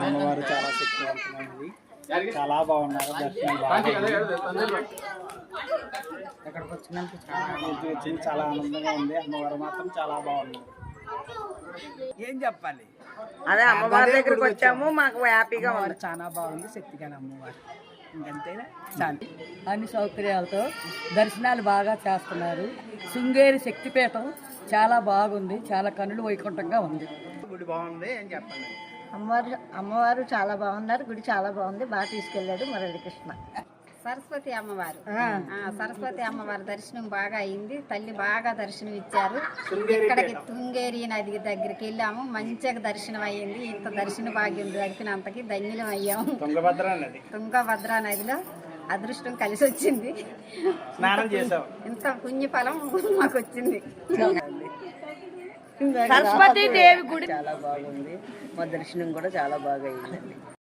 అమ్మవారు చాలా శక్తివంతమైనది, చాలా బాగున్నారు. దర్శనం బాగుంది. ఇక్కడికి వచ్చినందుకు చాలా ఆనందంగా ఉంది. అమ్మవారు మాత్రం చాలా బాగున్నారు. ఏం చెప్పాలి, అదే అమ్మవారి దగ్గరికి వచ్చాము, మాకు హ్యాపీగా ఉంది. చాలా బాగుంది. శక్తిగానే అమ్మవారు ఇంకంతేనా శాంతి. అన్ని సౌకర్యాలతో దర్శనాలు బాగా చేస్తున్నారు. శృంగేరి శక్తిపీఠం చాలా బాగుంది, చాలా కనులు వైకుంఠంగా ఉంది. గుడి బాగుంది. ఏం చెప్పండి, అమ్మవారు చాలా బాగున్నారు. గుడి చాలా బాగుంది. బాగా తీసుకెళ్ళాడు మురళీకృష్ణ. సరస్వతి అమ్మవారు సరస్వతి అమ్మవారి దర్శనం బాగా అయింది. తల్లి బాగా దర్శనం ఇచ్చారు. ఇక్కడికి తుంగేరి నది దగ్గరికి వెళ్ళాము, మంచిగా దర్శనం అయ్యింది. ఇంత దర్శన భాగ్యం దొరికినంతకి ధన్యులం అయ్యాము. తుంగభద్రా నదిలో అదృష్టం కలిసి వచ్చింది. స్నానం చేసాం, ఇంత పుణ్యఫలం మాకు వచ్చింది. సరస్వతి దేవి గుడి చాలా బాగుంది. మా దర్శనం కూడా చాలా బాగా అయిందండి.